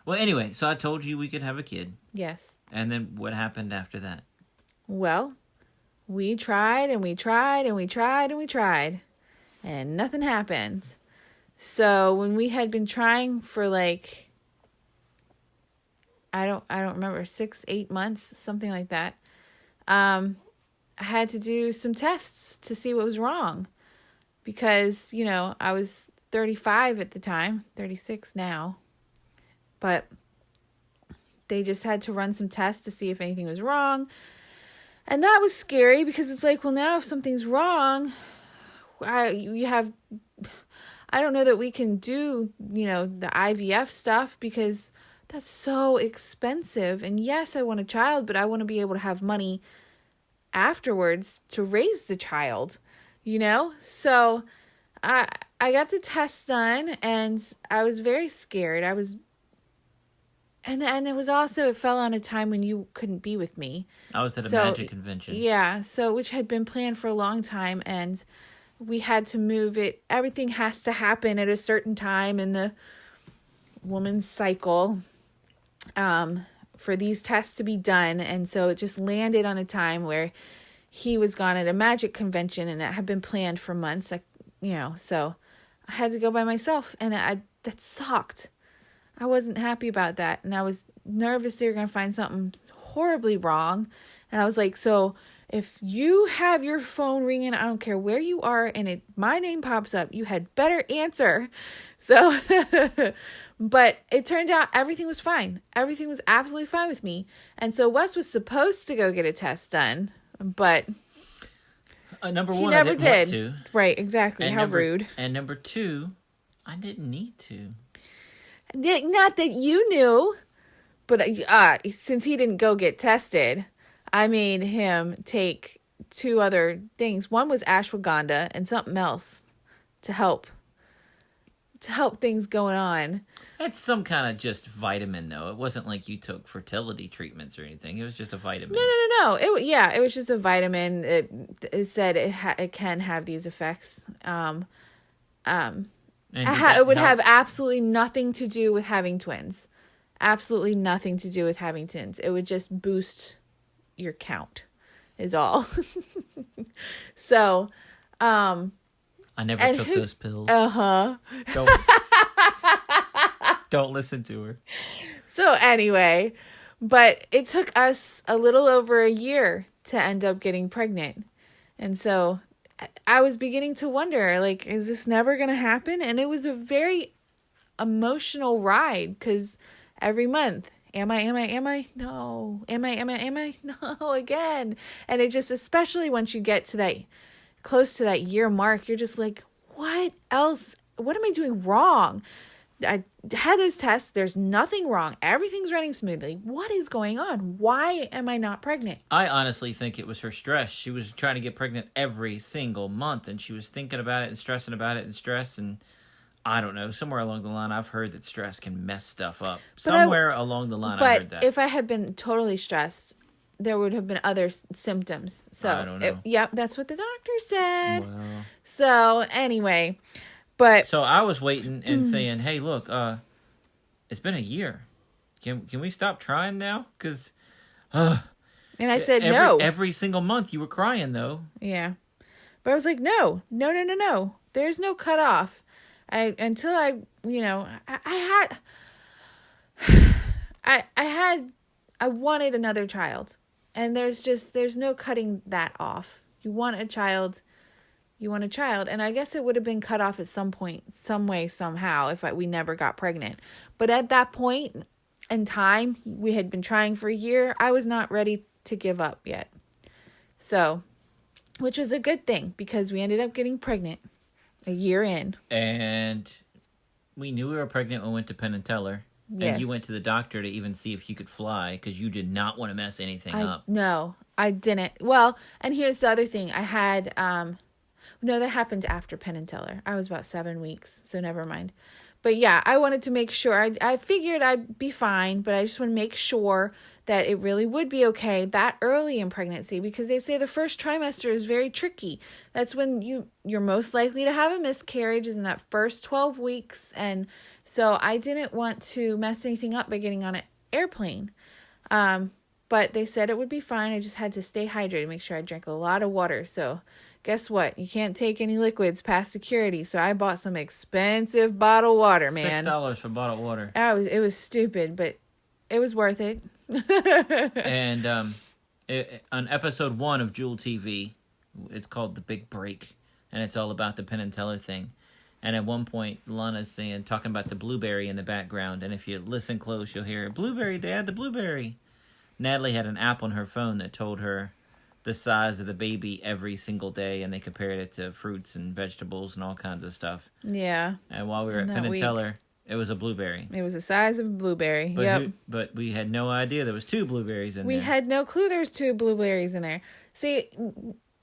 Well, anyway, so I told you we could have a kid. Yes. And then what happened after that? Well, we tried and we tried and we tried and we tried, and nothing happened. So when we had been trying for like, I don't remember, 6-8 months, something like that. I had to do some tests to see what was wrong, because I was 35 at the time, 36 now, but they just had to run some tests to see if anything was wrong. And that was scary, because it's like, well, now if something's wrong, I don't know that we can do, the IVF stuff, because that's so expensive. And yes, I want a child, but I want to be able to have money afterwards to raise the child, So I got the test done, and I was very scared. And it was also, it fell on a time when you couldn't be with me. I was at a magic convention. Yeah, so which had been planned for a long time, and we had to move it. Everything has to happen at a certain time in the woman's cycle for these tests to be done. And so it just landed on a time where he was gone at a magic convention, and it had been planned for months. So I had to go by myself, and that sucked. I wasn't happy about that, and I was nervous they were going to find something horribly wrong. And I was like, so if you have your phone ringing, I don't care where you are, and my name pops up, you had better answer. So, but it turned out everything was fine. Everything was absolutely fine with me. And so Wes was supposed to go get a test done, but number he one, never I didn't did. Want to. Right, exactly. And how rude. And number two, I didn't need to. Not that you knew, but since he didn't go get tested, I made him take 2 other things. One was ashwagandha and something else to help things going on. It's some kind of just vitamin, though. It wasn't like you took fertility treatments or anything. It was just a vitamin. No. It was just a vitamin. It said it can have these effects. It would have absolutely nothing to do with having twins. Absolutely nothing to do with having twins. It would just boost your count, is all. So, I never took those pills. Don't listen to her. So anyway, but it took us a little over a year to end up getting pregnant. And so I was beginning to wonder, like, is this never going to happen? And it was a very emotional ride, because every month, am I? No. Am I? No, again. And it just, especially once you get to that, close to that year mark, you're just like, what else? What am I doing wrong? I had those tests. There's nothing wrong. Everything's running smoothly. What is going on? Why am I not pregnant? I honestly think it was her stress. She was trying to get pregnant every single month, and she was thinking about it and stressing about it and stress. And I don't know, somewhere along the line, I've heard that stress can mess stuff up. Somewhere along the line, I heard that. But if I had been totally stressed, there would have been other symptoms. So I don't know. Yep, that's what the doctor said. Well. So anyway, so I was waiting and saying, "Hey, look, it's been a year. Can we stop trying now? Because, and I said no. Every single month you were crying, though. Yeah, but I was like, no. There's no cutoff. I wanted another child, and there's no cutting that off. You want a child. And I guess it would have been cut off at some point, some way, somehow, if we never got pregnant. But at that point in time, we had been trying for a year. I was not ready to give up yet. So, which was a good thing, because we ended up getting pregnant a year in. And we knew we were pregnant when we went to Penn and Teller. Yes. And you went to the doctor to even see if you could fly, because you did not want to mess anything up. No, I didn't. Well, and here's the other thing. I had... No, that happened after Penn and Teller. I was about 7 weeks, so never mind. But yeah, I wanted to make sure. I figured I'd be fine, but I just want to make sure that it really would be okay that early in pregnancy, because they say the first trimester is very tricky. That's when you're most likely to have a miscarriage, is in that first 12 weeks. And so I didn't want to mess anything up by getting on an airplane. But they said it would be fine. I just had to stay hydrated, make sure I drank a lot of water. So guess what? You can't take any liquids past security. So I bought some expensive bottled water, man. $6 for bottled water. It was stupid, but it was worth it. And on episode 1 of Jewel TV, it's called The Big Break, and it's all about the Penn and Teller thing. And at one point, Lana's talking about the blueberry in the background, and if you listen close, you'll hear, "Blueberry, Dad, the blueberry." Natalie had an app on her phone that told her the size of the baby every single day, and they compared it to fruits and vegetables and all kinds of stuff. Yeah. And while we were at Penn and Teller, it was a blueberry. It was the size of a blueberry. But we had no idea there was 2 blueberries in there. We had no clue there was 2 blueberries in there. See,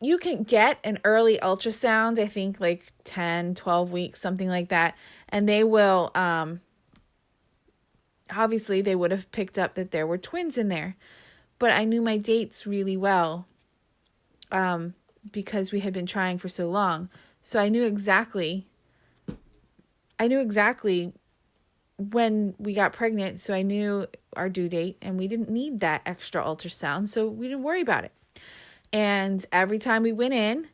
you can get an early ultrasound, I think like 10, 12 weeks, something like that. And they will, obviously they would have picked up that there were twins in there. But I knew my dates really well, because we had been trying for so long. So I knew exactly when we got pregnant. So I knew our due date, and we didn't need that extra ultrasound. So we didn't worry about it. And every time we went in,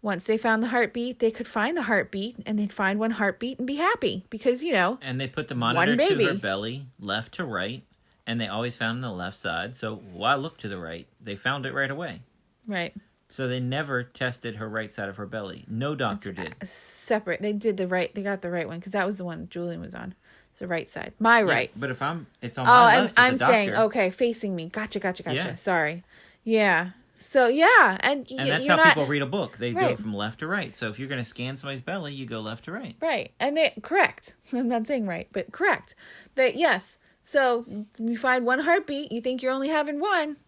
once they found the heartbeat, they could find the heartbeat, and they'd find one heartbeat and be happy because, And they put the monitor to her belly, left to right, and they always found on the left side. So why look to the right? They found it right away. Right. So they never tested her right side of her belly. No doctor did. Separate. They got the right one, because that was the one Julian was on. It's the right side. My right. But if it's on my left, I'm saying, okay, facing me. Gotcha. Yeah. Sorry. Yeah. So, yeah. And that's how people read a book. They go from left to right. So if you're going to scan somebody's belly, you go left to right. Right. And correct. I'm not saying right, but correct. Yes. So you find one heartbeat. You think you're only having one.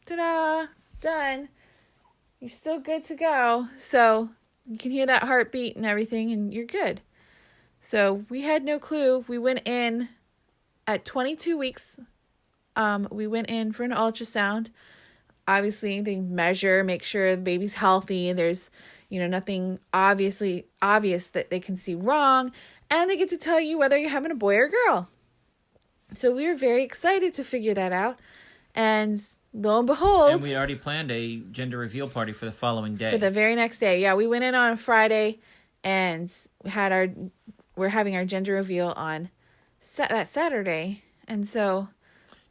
Ta-da. Done. You're still good to go. So you can hear that heartbeat and everything, and you're good. So we had no clue. We went in at 22 weeks. We went in for an ultrasound. Obviously, they measure, make sure the baby's healthy. There's, nothing obvious that they can see wrong. And they get to tell you whether you're having a boy or girl. So we were very excited to figure that out. And lo and behold. And we already planned a gender reveal party for the following day. For the very next day. Yeah, we went in on a Friday, and we're having our gender reveal on that Saturday. And so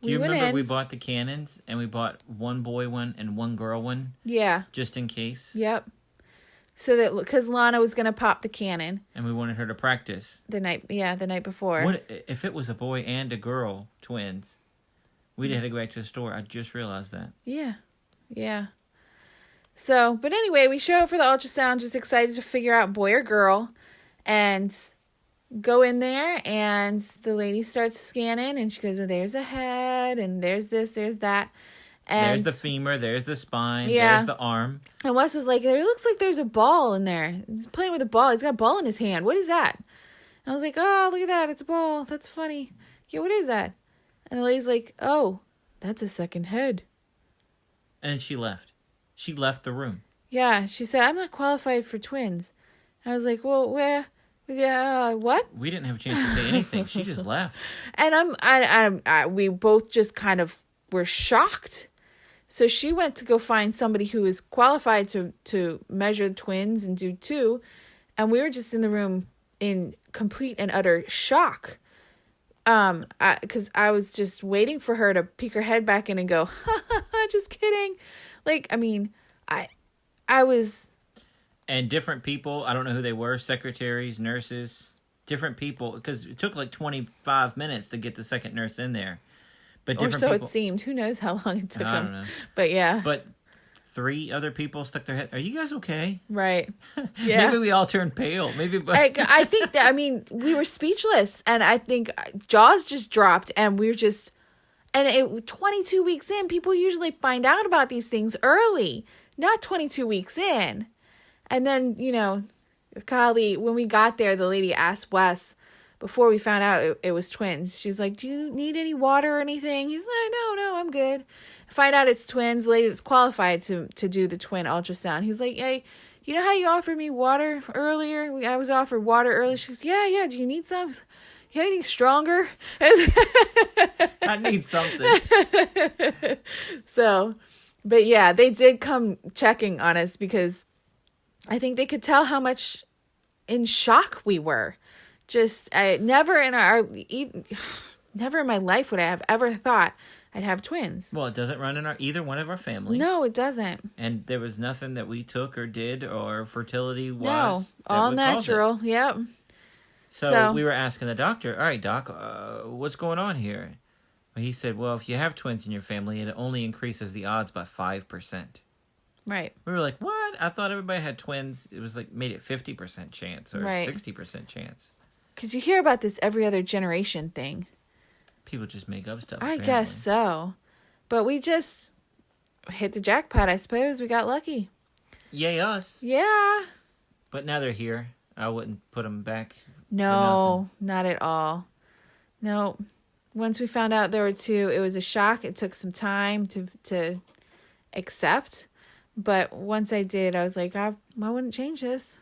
do you remember we bought the cannons, and we bought one boy one and one girl one? Yeah. Just in case. Yep. So that, because Lana was going to pop the cannon. And we wanted her to practice. The night before. What if it was a boy and a girl, twins? We'd have to go back to the store. I just realized that. Yeah. Yeah. So, but anyway, we show up for the ultrasound, just excited to figure out boy or girl, and go in there, and the lady starts scanning, and she goes, "Oh, there's a head, and there's this, there's that." And there's the femur, there's the spine, there's the arm. And Wes was like, "There looks like there's a ball in there." He's playing with a ball. He's got a ball in his hand. What is that? And I was like, "Oh, look at that. It's a ball. That's funny." "Yeah, what is that?" And the lady's like, "Oh, that's a second head." And she left. She left the room. Yeah, she said, "I'm not qualified for twins." I was like, "Well, where? Yeah, what?" We didn't have a chance to say anything. She just left. And we both just kind of were shocked. So she went to go find somebody who is qualified to measure twins and do 2, and we were just in the room in complete and utter shock. Because I was just waiting for her to peek her head back in and go, just kidding. Like, I mean, I was. And different people, I don't know who they were, secretaries, nurses, different people, because it took like 25 minutes to get the second nurse in there. But different people, it seemed. Who knows how long it took them. I don't know. But yeah. But 3 other people stuck their head. "Are you guys okay?" Right. Yeah. Maybe we all turned pale. Maybe. I think that, we were speechless, and I think jaws just dropped, and we were just, 22 weeks in, people usually find out about these things early, not 22 weeks in. And then, Kylie, when we got there, the lady asked Wes, before we found out it was twins. She's like, do you need any water or anything? He's like, no, I'm good. Find out it's twins. Lady that's qualified to do the twin ultrasound. He's like, hey, you know how you offered me water earlier? I was offered water earlier. She goes, yeah. Do you need some? He's like, you have anything stronger? I need something. So, but yeah, they did come checking on us because I think they could tell how much in shock we were. Never in my life would I have ever thought I'd have twins. Well, it doesn't run in either one of our families. No, it doesn't. And there was nothing that we took or did or fertility wise. No, all natural. Yep. So we were asking the doctor, all right, doc, what's going on here? Well, he said, well, if you have twins in your family, it only increases the odds by 5%. Right. We were like, what? I thought everybody had twins. It was like made it 50% chance or 60% chance. Because you hear about this every other generation thing. People just make up stuff. I guess so. But we just hit the jackpot, I suppose. We got lucky. Yay us. Yeah. But now they're here. I wouldn't put them back. No, not at all. No. Once we found out there were two, it was a shock. It took some time to accept. But once I did, I was like, I wouldn't change this.